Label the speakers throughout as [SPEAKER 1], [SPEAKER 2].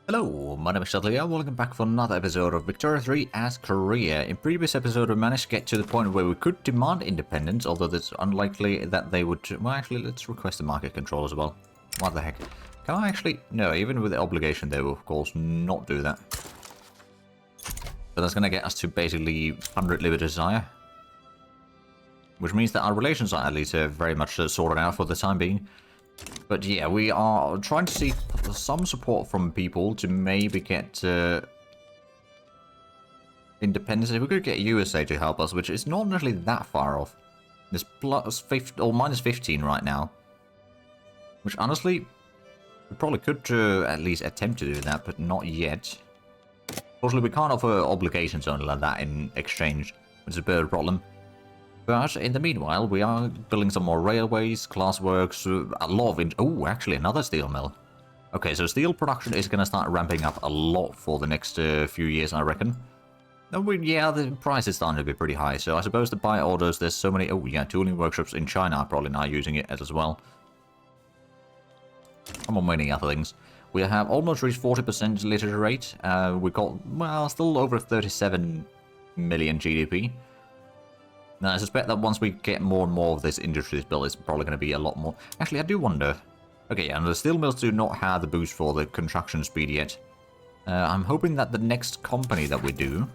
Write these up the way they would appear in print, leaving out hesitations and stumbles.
[SPEAKER 1] Hello, my name is Shadley and welcome back for another episode of Victoria 3 as Korea. In previous episode we managed to get to the point where we could demand independence, although it's unlikely that they would... Well, actually, let's request the market control as well. What the heck? Can I actually... No, even with the obligation they will of course not do that. But that's gonna get us to basically 100 liberty desire. Which means that our relations are at least very much sorted out for the time being. But yeah, we are trying to see some support from people to maybe get independence. If we could get USA to help us, which is not necessarily that far off. It's plus 50 or minus 15 right now. Which honestly, we probably could at least attempt to do that, but not yet. Fortunately, we can't offer obligations only like that in exchange, which is a bit of a problem. But in the meanwhile, we are building some more railways, glassworks, a lot of... Oh, actually, another steel mill. Okay, so steel production is going to start ramping up a lot for the next few years, I reckon. Yeah, the price is starting to be pretty high, so I suppose to buy orders, there's so many... Oh, yeah, tooling workshops in China are probably not using it as well. Among many other things. We have almost reached 40% literature rate. We got, well, still over 37 million GDP. Now, I suspect that once we get more and more of this industries built, it's probably going to be a lot more... Actually, I do wonder... Okay, yeah, and the steel mills do not have the boost for the construction speed yet. I'm hoping that the next company that we do...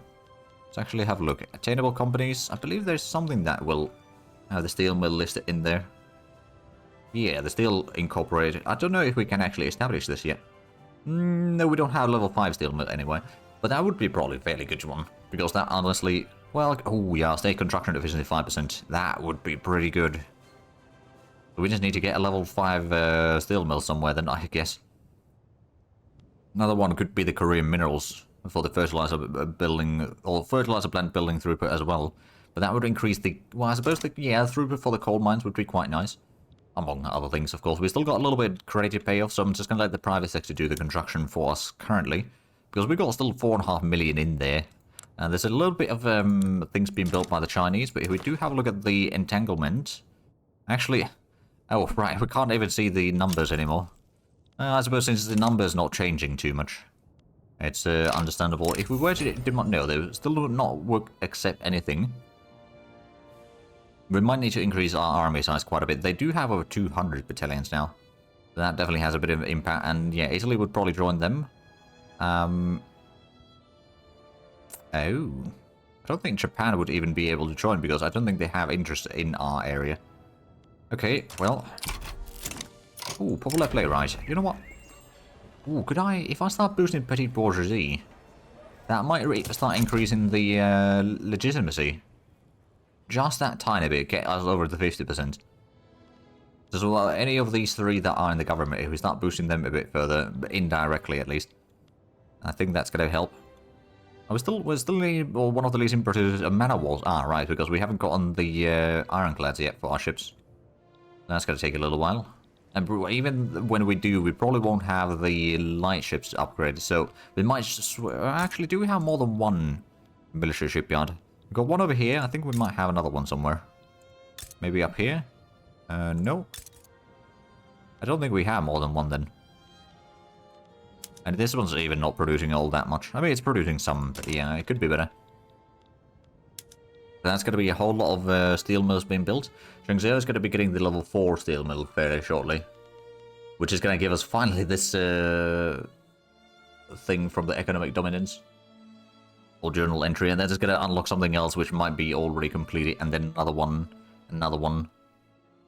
[SPEAKER 1] Let's actually have a look. Attainable companies. I believe there's something that will have the steel mill listed in there. Yeah, the Steel Incorporated. I don't know if we can actually establish this yet. No, we don't have level 5 steel mill anyway. But that would be probably a fairly good one. Because that honestly... Well, oh yeah, state construction efficiency 5%. That would be pretty good. We just need to get a level 5 steel mill somewhere then, I guess. Another one could be the Korean minerals for the fertilizer building, or fertilizer plant building throughput as well. But that would increase the, well, I suppose the, yeah, throughput for the coal mines would be quite nice. Among other things, of course. We still got a little bit creative payoff, so I'm just going to let the private sector do the construction for us currently. Because we've got still 4.5 million in there. And there's a little bit of things being built by the Chinese, but if we do have a look at the entanglement... Actually... Oh, right, we can't even see the numbers anymore. I suppose since the numbers not changing too much, it's understandable. If we were to demand... No, they still would not work accept anything. We might need to increase our army size quite a bit. They do have over 200 battalions now. That definitely has a bit of impact, and yeah, Italy would probably join them. Oh, I don't think Japan would even be able to join because I don't think they have interest in our area. Okay, well. Ooh, popular playwright. You know what? Ooh, could I, if I start boosting petite bourgeoisie, that might start increasing the legitimacy. Just that tiny bit, get us over the 50%. So any of these three that are in the government, if we start boosting them a bit further, indirectly at least, I think that's going to help. We're still one of the least importers of man of wars. Ah, right, because we haven't gotten the ironclads yet for our ships. That's going to take a little while. And even when we do, we probably won't have the light ships upgraded. So we might just... Actually, do we have more than one military shipyard? We've got one over here. I think we might have another one somewhere. Maybe up here? No. I don't think we have more than one then. And this one's even not producing all that much. I mean, it's producing some, but yeah, it could be better. That's going to be a whole lot of steel mills being built. Shangzhou is going to be getting the level 4 steel mill fairly shortly. Which is going to give us finally this thing from the economic dominance. Or journal entry, and then it's going to unlock something else which might be already completed, and then another one,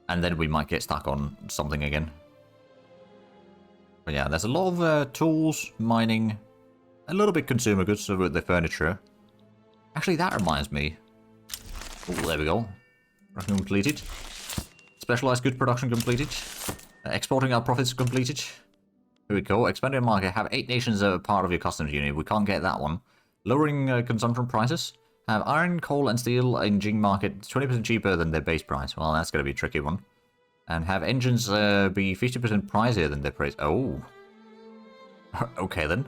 [SPEAKER 1] and then we might get stuck on something again. But yeah, there's a lot of tools, mining, a little bit consumer goods with the furniture. Actually, that reminds me. Oh, there we go. Production completed. Specialized goods production completed. Exporting our profits completed. Here we go. Expanding market. Have 8 nations as a part of your customs union. We can't get that one. Lowering consumption prices. Have iron, coal, and steel in Jing market 20% cheaper than their base price. Well, that's going to be a tricky one. And have engines be 50% pricier than their price. Oh. Okay, then.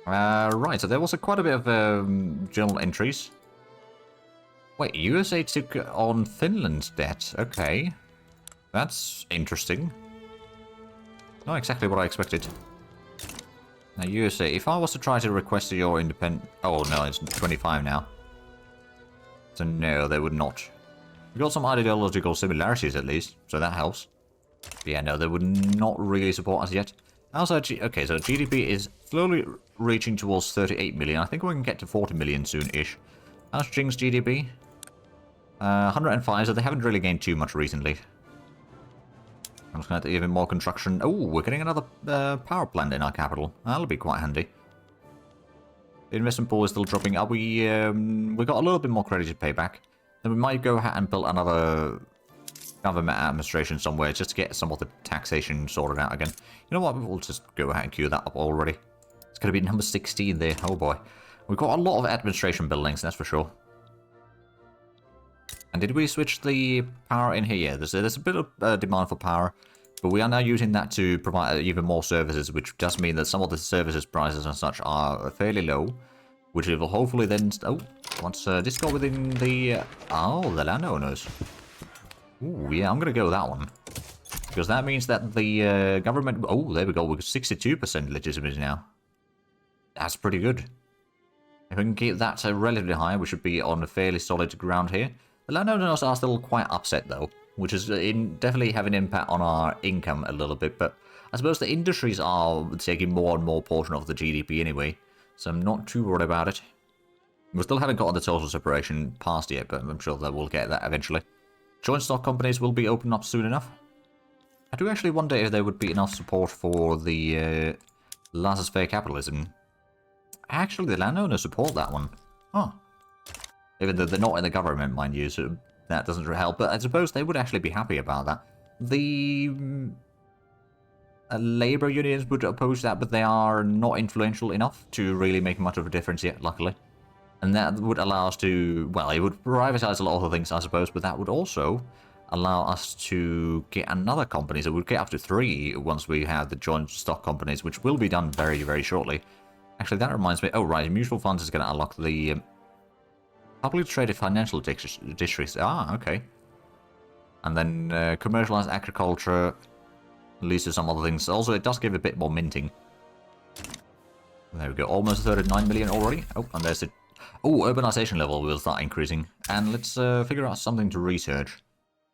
[SPEAKER 1] Right, so there was quite a bit of journal entries. Wait, USA took on Finland's debt. Okay. That's interesting. Not exactly what I expected. Now, USA, if I was to try to request your independent... Oh, no, it's 25 now. So, no, they would not. We got some ideological similarities, at least, so that helps. But yeah, no, they would not really support us yet. Okay, so GDP is slowly reaching towards 38 million. I think we can get to 40 million soon-ish. How's Jing's GDP? 105, so they haven't really gained too much recently. I'm just going to have to give him more construction. Oh, we're getting another power plant in our capital. That'll be quite handy. The investment pool is still dropping. We got a little bit more credit to pay back. Then we might go ahead and build another government administration somewhere just to get some of the taxation sorted out again. You know what? We'll just go ahead and queue that up already. It's going to be number 16 there. Oh boy. We've got a lot of administration buildings, that's for sure. And did we switch the power in here? Yeah, there's a bit of demand for power. But we are now using that to provide even more services, which does mean that some of the services prices and such are fairly low. Which will hopefully then... Oh, once this got within the... oh, the landowners. Ooh, yeah, I'm going to go with that one. Because that means that the government... Oh, there we go. We've got 62% legitimacy now. That's pretty good. If we can keep that relatively high, we should be on a fairly solid ground here. The landowners are still quite upset, though. Which is definitely having an impact on our income a little bit. But I suppose the industries are taking more and more portion of the GDP anyway. So I'm not too worried about it. We still haven't gotten the total separation passed yet, but I'm sure that we'll get that eventually. Joint stock companies will be opened up soon enough. I do actually wonder if there would be enough support for the laissez-faire capitalism. Actually, the landowners support that one. Huh. Even though they're not in the government, mind you, so that doesn't really help. But I suppose they would actually be happy about that. The labor unions would oppose that, but they are not influential enough to really make much of a difference yet, luckily. And that would allow us to, well, it would privatize a lot of the things, I suppose, but that would also allow us to get another company. So we'll get up to 3 once we have the joint stock companies, which will be done very, very shortly. Actually, that reminds me, oh, right, mutual funds is going to unlock the publicly traded financial districts. Ah, okay. And then commercialized agriculture leads to some other things. Also, it does give a bit more minting. There we go, almost 39 million already. Oh, and there's it. Oh, urbanization level will start increasing. And let's figure out something to research.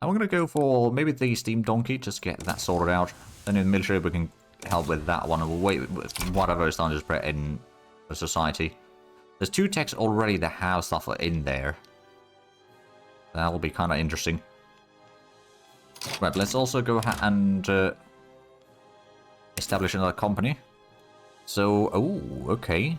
[SPEAKER 1] And we're going to go for maybe the steam donkey, just get that sorted out. Then in the military, we can help with that one. And we'll wait with whatever is starting to spread in the society. There's 2 techs already that have stuff in there. That'll be kind of interesting. Right, let's also go ahead and establish another company. So, oh, okay.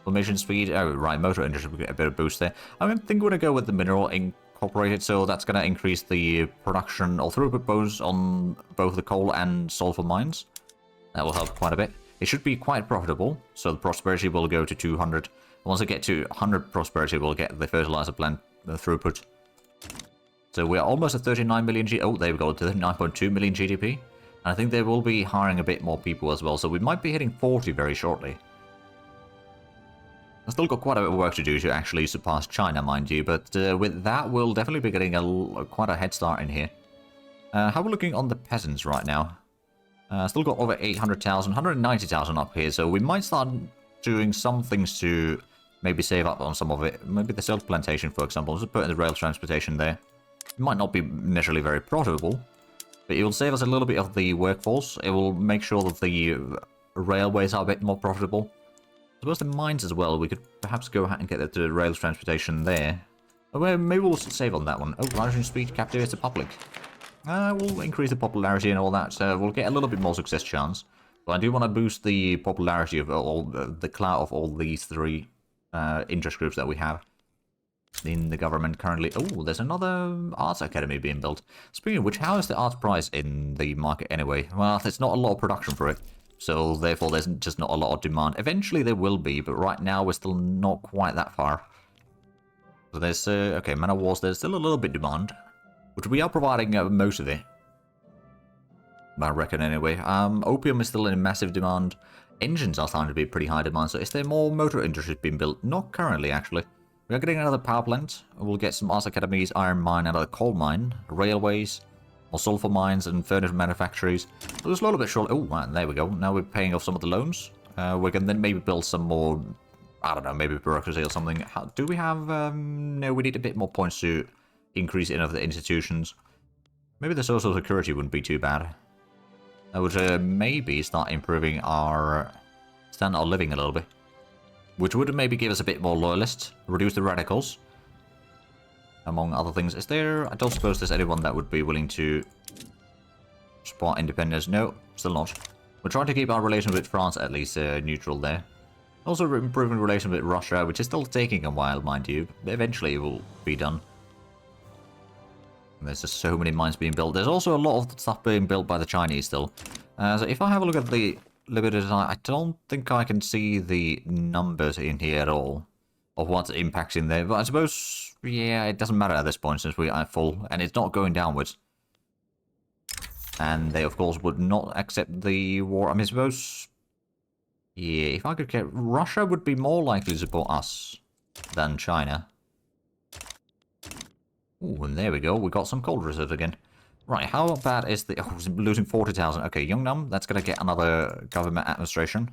[SPEAKER 1] Formation speed, oh, right, motor industry, we get a bit of boost there. I think we're going to go with the mineral incorporated, so that's going to increase the production or throughput both on both the coal and sulfur mines. That will help quite a bit. It should be quite profitable, so the prosperity will go to 200. Once I get to 100 prosperity, we'll get the fertilizer plant throughput. So we're almost at 39 million oh, there we go, 39.2 million GDP. And I think they will be hiring a bit more people as well, so we might be hitting 40 very shortly. I've still got quite a bit of work to do to actually surpass China, mind you, but with that, we'll definitely be getting quite a head start in here. How are we looking on the peasants right now? Still got over 800,000, 190,000 up here, so we might start doing some things to maybe save up on some of it. Maybe the silk plantation, for example. Just put in the rail transportation there. It might not be necessarily very profitable, but it will save us a little bit of the workforce. It will make sure that the railways are a bit more profitable. I suppose the mines as well. We could perhaps go ahead and get the rail transportation there. Well, maybe we'll save on that one. Oh, rising speed captivates the public. We'll increase the popularity and all that, so we'll get a little bit more success chance. But I do want to boost the popularity of all the clout of all these 3 interest groups that we have in the government currently. Oh, there's another arts academy being built. Speaking of which, how is the arts price in the market anyway? Well, there's not a lot of production for it, so therefore there's just not a lot of demand. Eventually there will be, but right now we're still not quite that far. So there's, okay, Man of Wars, there's still a little bit demand, which we are providing most of it. I reckon anyway. Opium is still in massive demand. Engines are starting to be pretty high demand, so is there more motor industries being built? Not currently, actually. We are getting another power plant. We'll get some arts academies, iron mine, another coal mine, railways, more sulfur mines, and furniture manufactories. So it's a little bit short. Oh, man, there we go. Now we're paying off some of the loans. We can then maybe build some more, I don't know, maybe bureaucracy or something. Do we have, no, we need a bit more points to increase in other institutions. Maybe the social security wouldn't be too bad. I would maybe start improving our standard of living a little bit. Which would maybe give us a bit more loyalists, reduce the radicals, among other things. Is there, I don't suppose there's anyone that would be willing to support independence. No, still not. We're trying to keep our relation with France at least neutral there. Also improving relation with Russia, which is still taking a while, mind you. Eventually it will be done. There's just so many mines being built. There's also a lot of stuff being built by the Chinese still. So if I have a look at the limited design, I don't think I can see the numbers in here at all of what's impacting there. But I suppose, yeah, it doesn't matter at this point since we are full and it's not going downwards. And they, of course, would not accept the war. I mean, I suppose, yeah, if I could get... Russia would be more likely to support us than China. Ooh, and there we go. We got some cold reserves again. Right, how bad is the... Oh, losing 40,000. Okay, Yungnam, that's going to get another government administration.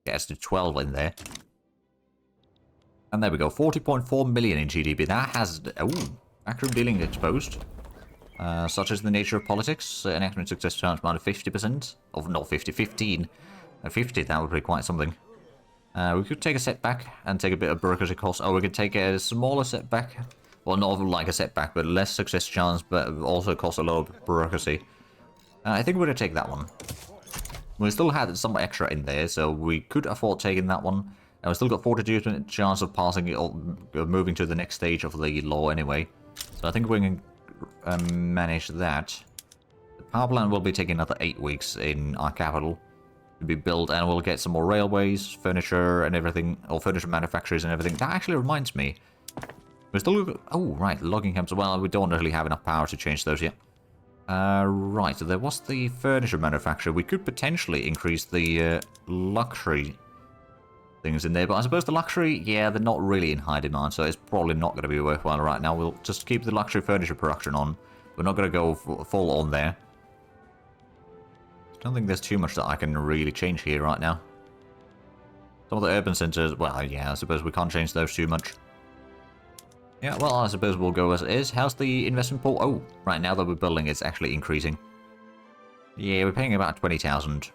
[SPEAKER 1] Get us to 12 in there. And there we go, 40.4 million in GDP. That has... Ooh, backroom dealing exposed. Such as the nature of politics. Enactment success chance amount of 50%. Of not 50, 15. 50, that would be quite something. We could take a setback and take a bit of bureaucracy cost. Oh, we could take a smaller setback. Well, not like a setback, but less success chance, but also cost a lot of bureaucracy. I think we're going to take that one. We still had some extra in there, so we could afford taking that one. And we still got 42% chance of passing it or moving to the next stage of the law anyway. So I think we can manage that. The power plant will be taking another 8 weeks in our capital to be built, and we'll get some more railways, furniture, and everything, or furniture manufacturers and everything. That actually reminds me. We're still... Oh, right, logging camps. Well, we don't really have enough power to change those yet. Right, so there was the furniture manufacturer. We could potentially increase the luxury things in there, but I suppose the luxury, yeah, they're not really in high demand, so it's probably not going to be worthwhile right now. We'll just keep the luxury furniture production on. We're not going to go full on there. I don't think there's too much that I can really change here right now. Some of the urban centers, well, yeah, I suppose we can't change those too much. Yeah, well, I suppose we'll go as it is. How's the investment pool? Oh, right now that we're building, it's actually increasing. Yeah, we're paying about 20,000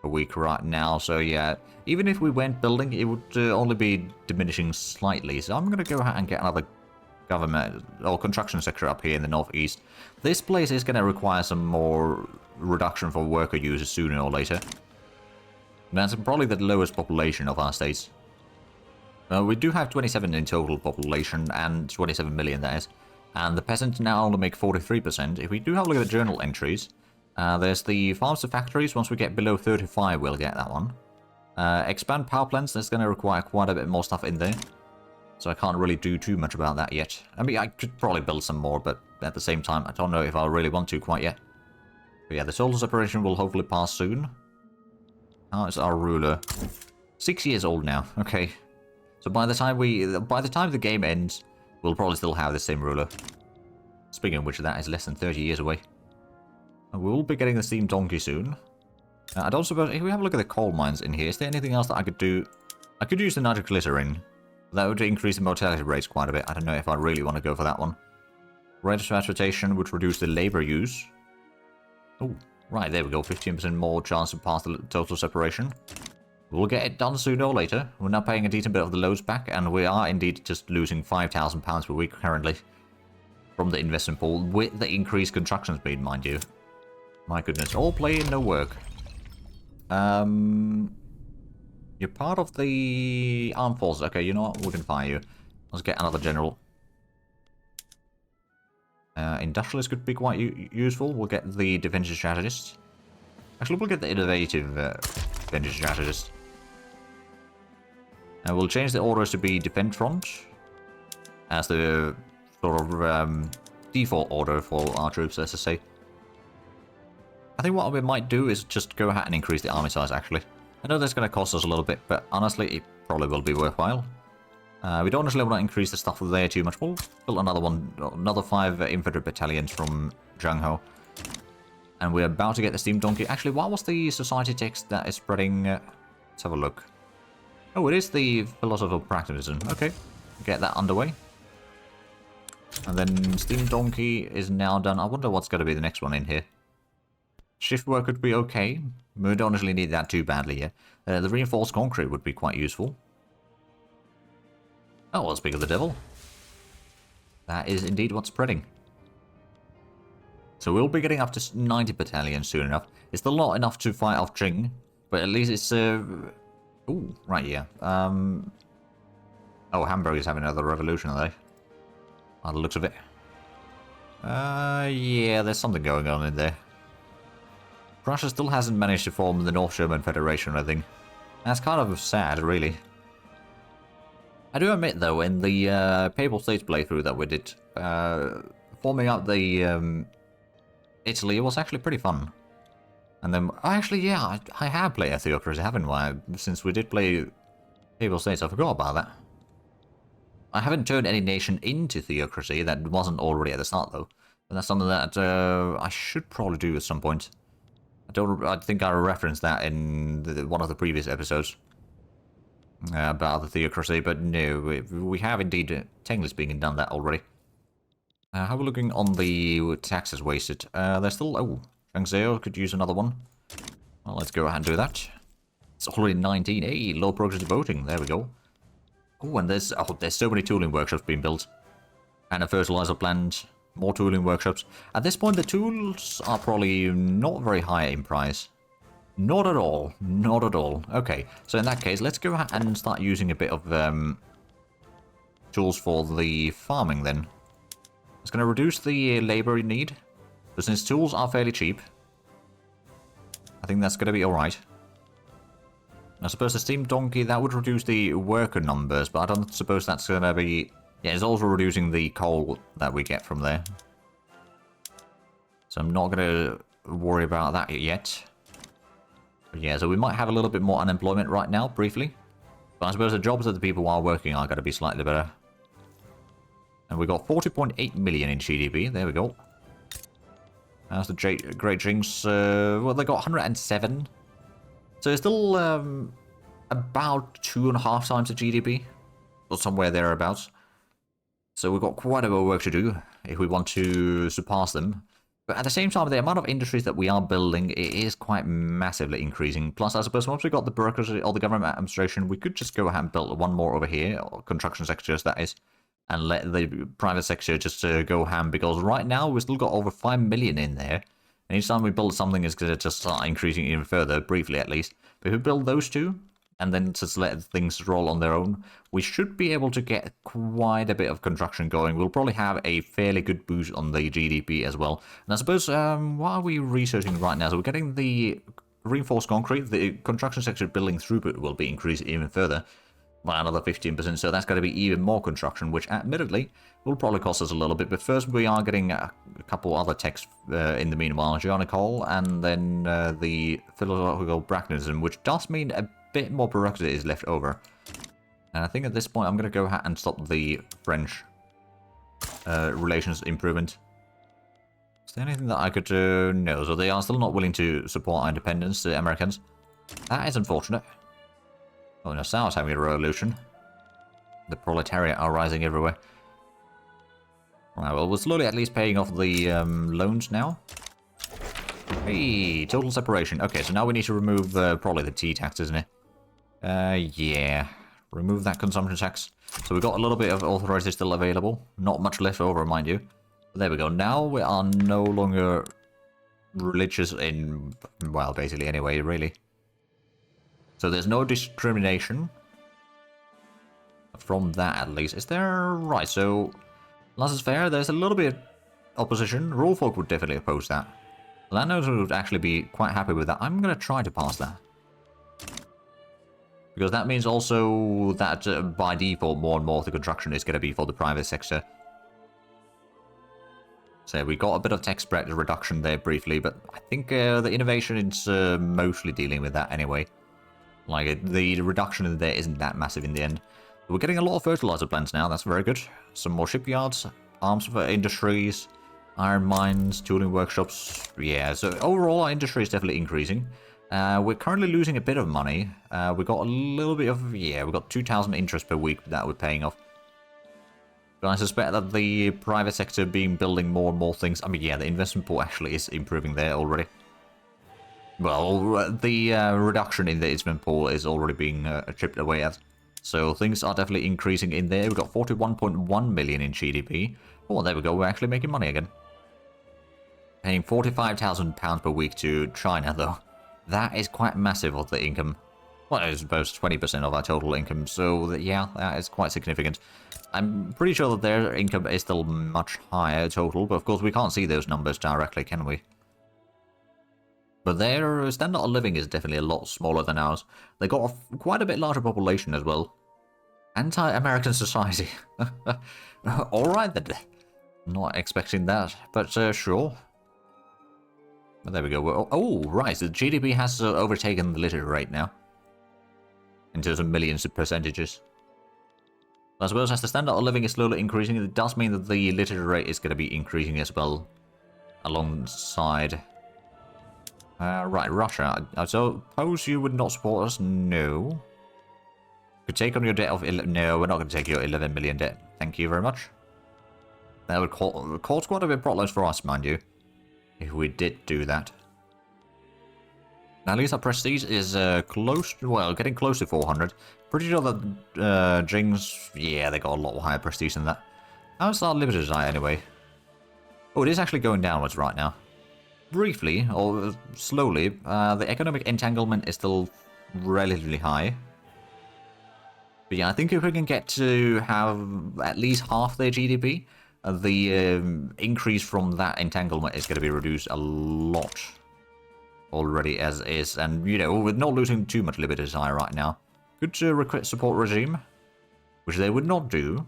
[SPEAKER 1] a week right now, so yeah. Even if we went building, it would only be diminishing slightly. So I'm going to go ahead and get another government or construction sector up here in the northeast. This place is going to require some more reduction for worker users sooner or later. That's probably the lowest population of our states. We do have 27 in total population, and 27 million that is. And the peasants now only make 43%. If we do have a look at the journal entries, there's the farms to factories. Once we get below 35, we'll get that one. Expand power plants, that's going to require quite a bit more stuff in there. So I can't really do too much about that yet. I mean, I could probably build some more, but at the same time, I don't know if I really want to quite yet. But yeah, the solar separation will hopefully pass soon. How is our ruler? 6 years old now, okay. So by the time the game ends, we'll probably still have the same ruler. Speaking of which, that is less than 30 years away. And we will be getting the steam donkey soon. I don't suppose, if we have a look at the coal mines in here, is there anything else that I could do? I could use the nitroglycerin. That would increase the mortality rates quite a bit. I don't know if I really want to go for that one. Rate of transportation would reduce the labor use. Oh, right, there we go. 15% more chance to pass the total separation. We'll get it done sooner or later. We're now paying a decent bit of the loads back, and we are indeed just losing £5,000 per week currently from the investment pool, with the increased construction speed, mind you. My goodness, all play and no work. You're part of the armed forces. Okay, you know what? We can fire you. Let's get another general. Industrialists could be quite useful. We'll get the defensive strategist. Actually, we'll get the innovative defensive strategist. And we'll change the orders to be defend front as the sort of default order for our troops, let's just say. I think what we might do is just go ahead and increase the army size, actually. I know that's going to cost us a little bit, but honestly, it probably will be worthwhile. We don't necessarily want to increase the stuff there too much. We'll build another 5 infantry battalions from Zhangho. And we're about to get the steam donkey. Actually, what was the society text that is spreading Let's have a look. Oh, it is the philosophical pragmatism. Okay, get that underway. And then Steam Donkey is now done. I wonder what's going to be the next one in here. Shift work would be okay. We don't honestly need that too badly yet. The reinforced concrete would be quite useful. Oh, well, speak of the devil. That is indeed what's spreading. So we'll be getting up to 90 battalions soon enough. It's still not enough to fight off Jing, but at least it's... Ooh, right, yeah. Oh, Hamburg is having another revolution, are they? By the looks of it. Yeah, there's something going on in there. Prussia still hasn't managed to form the North German Federation, I think. That's kind of sad, really. I do admit, though, in the Papal States playthrough that we did, forming up the Italy was actually pretty fun. And then, actually, yeah, I have played a theocracy, haven't I? Since we did play Papal States, I forgot about that. I haven't turned any nation into theocracy, that wasn't already at the start, though. But that's something that I should probably do at some point. I think I referenced that in one of the previous episodes. About the theocracy, but no, we have indeed, technically speaking, done that already. How are we looking on the taxes wasted? There's still... Oh, Shangzhou could use another one. Well, let's go ahead and do that. It's already 19. Hey, low progress voting. There we go. Oh, and there's so many tooling workshops being built. And a fertilizer plant. More tooling workshops. At this point, the tools are probably not very high in price. Not at all. Not at all. Okay, so in that case, let's go ahead and start using a bit of tools for the farming then. It's going to reduce the labor you need. But since tools are fairly cheap, I think that's going to be alright. I suppose the Steam Donkey, that would reduce the worker numbers, but I don't suppose that's going to be... Yeah, it's also reducing the coal that we get from there. So I'm not going to worry about that yet. But yeah, so we might have a little bit more unemployment right now, briefly. But I suppose the jobs that the people are working are going to be slightly better. And we got 40.8 million in GDP. There we go. How's the Great Jinx? Well, they got 107. So it's still about 2.5 times the GDP. Or somewhere thereabouts. So we've got quite a bit of work to do if we want to surpass them. But at the same time, the amount of industries that we are building, it is quite massively increasing. Plus, I suppose once we got the bureaucracy or the government administration, we could just go ahead and build one more over here, or construction sectors, that is, and let the private sector just go ham, because right now we've still got over 5 million in there. And each time we build something, it's going to just start increasing even further, briefly at least. But if we build those two, and then just let things roll on their own, we should be able to get quite a bit of construction going. We'll probably have a fairly good boost on the GDP as well. And I suppose, what are we researching right now? So we're getting the reinforced concrete. The construction sector building throughput will be increased even further by another 15%. So that's going to be even more construction, which admittedly will probably cost us a little bit. But first we are getting a couple other techs in the meanwhile. Gianna Cole, and then the philosophical pragmatism, which does mean a bit more bureaucracy is left over. And I think at this point I'm going to go ahead and stop the French relations improvement. Is there anything that I could do? No, so they are still not willing to support our independence, the Americans. That is unfortunate. Oh, Nassau's having a revolution. The proletariat are rising everywhere. Right, well, we're slowly at least paying off the loans now. Hey, total separation. Okay, so now we need to remove probably the tea tax, isn't it? Yeah. Remove that consumption tax. So we've got a little bit of authority still available. Not much left over, mind you. But there we go. Now we are no longer religious in... Well, basically anyway, really. So there's no discrimination. From that, at least. Is there... Right, so... Laissez-faire, there's a little bit of opposition. Rule folk would definitely oppose that. Landowners would actually be quite happy with that. I'm going to try to pass that. Because that means also that by default more and more of the construction is going to be for the private sector. So we got a bit of tax spread reduction there briefly, but I think the innovation is mostly dealing with that anyway. Like the reduction in there isn't that massive in the end. We're getting a lot of fertilizer plants now, that's very good. Some more shipyards, arms for industries. Iron mines, tooling workshops. Yeah, so overall our industry is definitely increasing. We're currently losing a bit of money. We got a little bit of, yeah, we got 2,000 interest per week that we're paying off. But I suspect that the private sector being building more and more things. I mean, yeah, the investment pool actually is improving there already. Well, the reduction in the investment pool is already being chipped away at. So things are definitely increasing in there. We've got 41.1 million in GDP. Oh, there we go. We're actually making money again. Paying £45,000 per week to China, though. That is quite massive of the income. Well, I suppose 20% of our total income. So, yeah, that is quite significant. I'm pretty sure that their income is still much higher total. But, of course, we can't see those numbers directly, can we? But their standard of living is definitely a lot smaller than ours. They got quite a bit larger population as well. Anti-American society. Alright then. Not expecting that, but sure. But there we go. Oh, right. The GDP has overtaken the literate rate now. In terms of millions of percentages. I suppose as the standard of living is slowly increasing, it does mean that the literate rate is going to be increasing as well. Alongside. Right, Russia. I suppose you would not support us? No. Could take on your debt of... No, we're not going to take your 11 million debt. Thank you very much. That would cause quite a bit of problems for us, mind you. If we did do that. Now, at least our prestige is close... Well, getting close to 400. Pretty sure that Jing's... Yeah, they got a lot higher prestige than that. How's our limited eye anyway? Oh, it is actually going downwards right now. Briefly, or slowly, the economic entanglement is still relatively high. But yeah, I think if we can get to have at least half their GDP, the increase from that entanglement is going to be reduced a lot already as is. And, you know, we're not losing too much liberty desire right now. Good recruit support regime, which they would not do.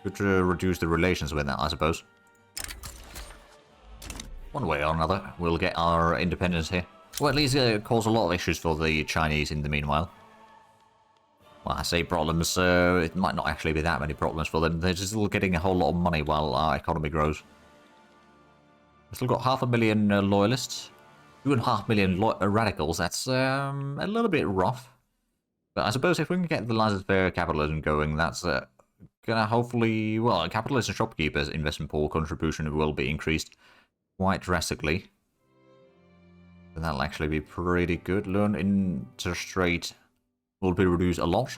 [SPEAKER 1] Could reduce the relations with that, I suppose. One way or another, we'll get our independence here. Well, at least cause a lot of issues for the Chinese in the meanwhile. Well, I say problems, it might not actually be that many problems for them. They're just still getting a whole lot of money while our economy grows. We've still got 500,000 loyalists. 2.5 million radicals, that's a little bit rough. But I suppose if we can get the laissez-faire capitalism going, that's gonna hopefully... Well, capitalist and shopkeepers' investment pool contribution will be increased quite drastically. And that'll actually be pretty good. Loan interest rate will be reduced a lot.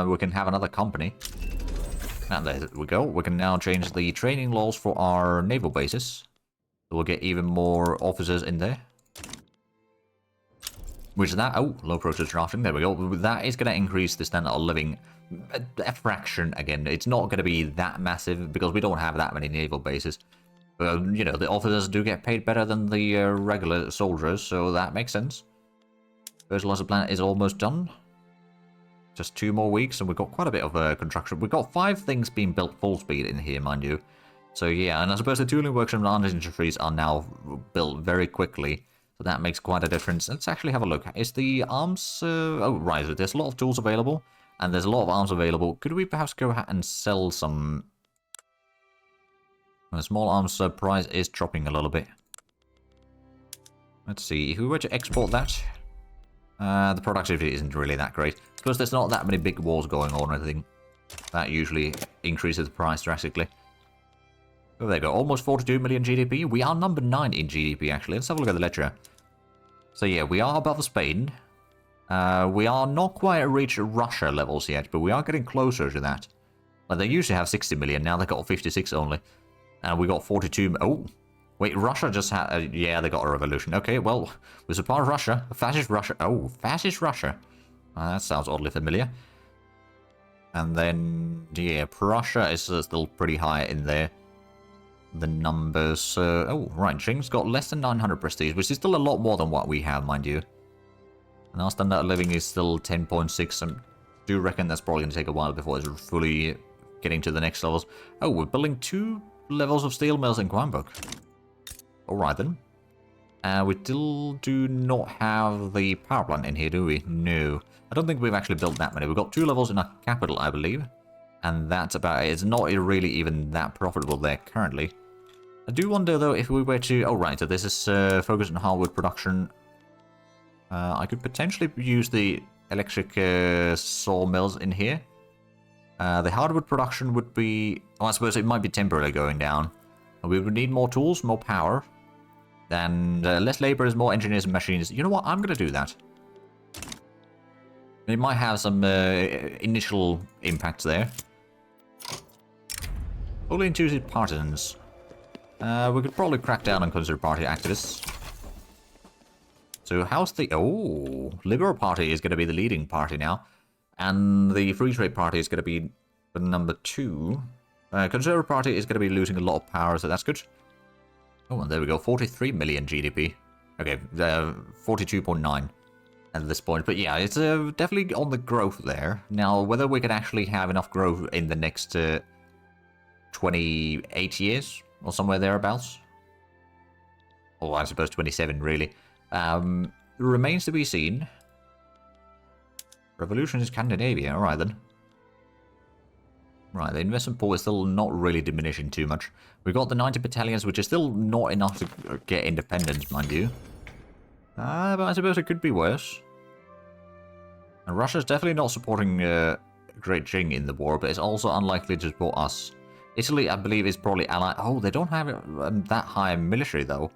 [SPEAKER 1] We can have another company. And there we go. We can now change the training laws for our naval bases. So we'll get even more officers in there. Which is that... Oh, low process drafting. There we go. That is going to increase the standard of living a fraction again. It's not going to be that massive because we don't have that many naval bases. You know, the officers do get paid better than the regular soldiers, so that makes sense. Fertilizer plant is almost done. Just 2 more weeks, and we've got quite a bit of construction. We've got 5 things being built full speed in here, mind you. So yeah, and I suppose the tooling workshop and industries are now built very quickly. So that makes quite a difference. Let's actually have a look. Is the arms... oh, right, there's a lot of tools available, and there's a lot of arms available. Could we perhaps go ahead and sell some... The small arms price is dropping a little bit. Let's see, if we were to export that, the productivity isn't really that great. Plus, there's not that many big wars going on or anything. That usually increases the price drastically. Oh, there you go, almost 42 million GDP. We are number 9 in GDP, actually. Let's have a look at the ledger. So yeah, we are above Spain. We are not quite reached Russia levels yet, but we are getting closer to that. Like, they usually have 60 million, now they've got 56 only. And we got 42... Oh, wait, Russia just had... yeah, they got a revolution. Okay, well, we surpassed Russia. Fascist Russia. Oh, fascist Russia. That sounds oddly familiar. And then, yeah, Prussia is still pretty high in there. The numbers... oh, right, Qing's got less than 900 prestige, which is still a lot more than what we have, mind you. And our standard of living is still 10.6. I do reckon that's probably going to take a while before it's fully getting to the next levels. Oh, we're building 2... levels of steel mills in Guambuk. Alright then. We still do not have the power plant in here, do we? No. I don't think we've actually built that many. We've got 2 levels in our capital, I believe. And that's about it. It's not really even that profitable there currently. I do wonder, though, if we were to... Oh, right, so this is focused on hardwood production. I could potentially use the electric sawmills in here. The hardwood production would be... Oh, I suppose it might be temporarily going down. We would need more tools, more power. And less laborers, more engineers and machines. You know what? I'm going to do that. It might have some initial impacts there. Fully intuitive partisans. We could probably crack down on Conservative Party activists. So how's the... Oh, Liberal Party is going to be the leading party now. And the Free Trade Party is going to be the number 2. Conservative Party is going to be losing a lot of power, so that's good. Oh, and there we go. 43 million GDP. Okay, 42.9 at this point. But yeah, it's definitely on the growth there. Now, whether we can actually have enough growth in the next 28 years or somewhere thereabouts. Or I suppose 27, really. Remains to be seen. Revolution is Scandinavia. Alright then. Right, the investment pool is still not really diminishing too much. We've got the 90 battalions, which is still not enough to get independence, mind you. But I suppose it could be worse. And Russia's definitely not supporting Great Qing in the war, but it's also unlikely to support us. Italy, I believe, is probably allied. Oh, they don't have that high a military, though.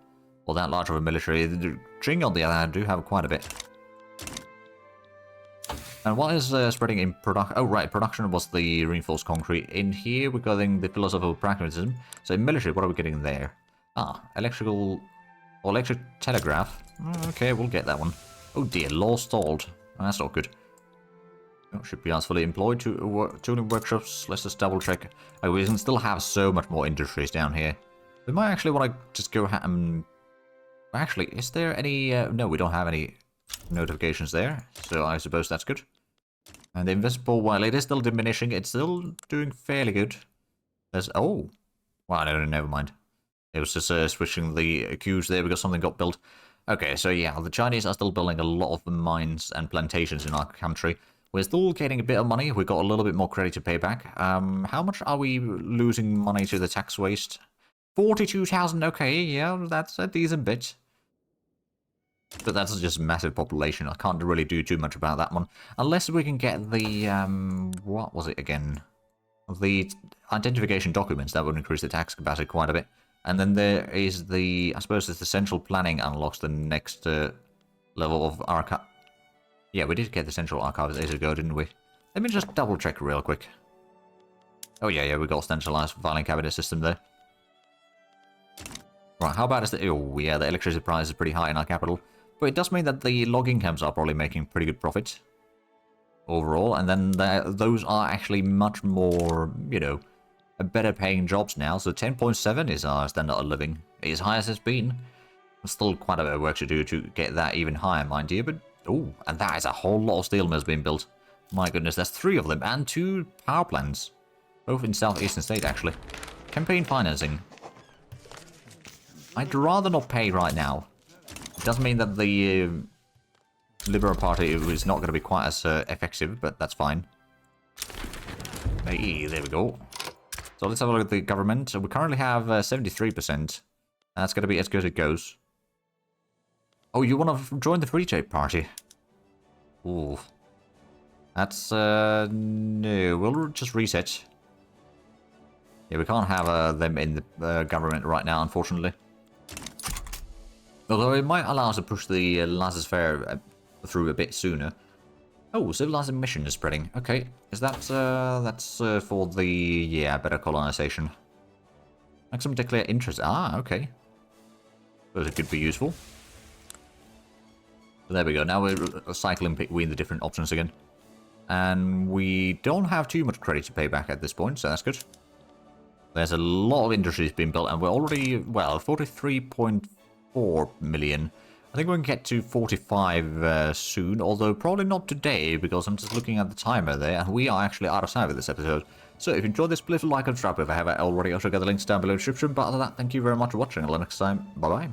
[SPEAKER 1] Or that large of a military. The Qing, on the other hand, do have quite a bit. And what is spreading in production? Oh, right, production was the reinforced concrete. In here, we're getting the philosophical pragmatism. So in military, what are we getting there? Ah, electrical... or electric telegraph. Okay, we'll get that one. Oh dear, law stalled. Oh, that's not good. Oh, should be fully employed to tuning workshops. Let's just double check. Oh, we can still have so much more industries down here. We might actually want to just go actually, is there any... no, we don't have any notifications there. So I suppose that's good. And the invisible, while it is still diminishing, it's still doing fairly good. There's... Oh. Wow, no, never mind. It was just switching the queues there because something got built. Okay, so yeah, the Chinese are still building a lot of mines and plantations in our country. We're still getting a bit of money. We've got a little bit more credit to pay back. How much are we losing money to the tax waste? 42,000, okay, yeah, that's a decent bit. But that's just a massive population. I can't really do too much about that one. Unless we can get the, what was it again? The identification documents, that would increase the tax capacity quite a bit. And then there is the, I suppose it's the central planning unlocks the next level of archive. Yeah, we did get the central archives ages ago, didn't we? Let me just double check real quick. Oh yeah, we got centralized filing cabinet system there. Right, how bad is the... Oh yeah, the electricity price is pretty high in our capital. But it does mean that the logging camps are probably making pretty good profit overall. And then those are actually much more, you know, better paying jobs now. So 10.7 is our standard of living. It's as high as it's been. There's still quite a bit of work to do to get that even higher, mind you. But, oh, and that is a whole lot of steel mills being built. My goodness, there's 3 of them and 2 power plants. Both in southeastern state, actually. Campaign financing. I'd rather not pay right now. It doesn't mean that the Liberal Party is not going to be quite as effective, but that's fine. Hey, there we go. So let's have a look at the government. So we currently have 73%. That's going to be as good as it goes. Oh, you want to join the Free Trade Party? Ooh. That's, no, we'll just reset. Yeah, we can't have them in the government right now, unfortunately. Although it might allow us to push the laissez-faire through a bit sooner. Oh, civilizing mission is spreading. Okay, is that, that's for the, yeah, better colonization. Maximum declare interest. Ah, okay. Those could be useful. But there we go, now we're cycling between the different options again. And we don't have too much credit to pay back at this point, so that's good. There's a lot of industries being built, and we're already, well, 43.4 million. I think we can get to 45 soon, although probably not today, because I'm just looking at the timer there, and we are actually out of time with this episode. So if you enjoyed this, please like and subscribe if I haven't already. I'll show you the links down below in the description, but other than that, thank you very much for watching. Until next time, bye-bye.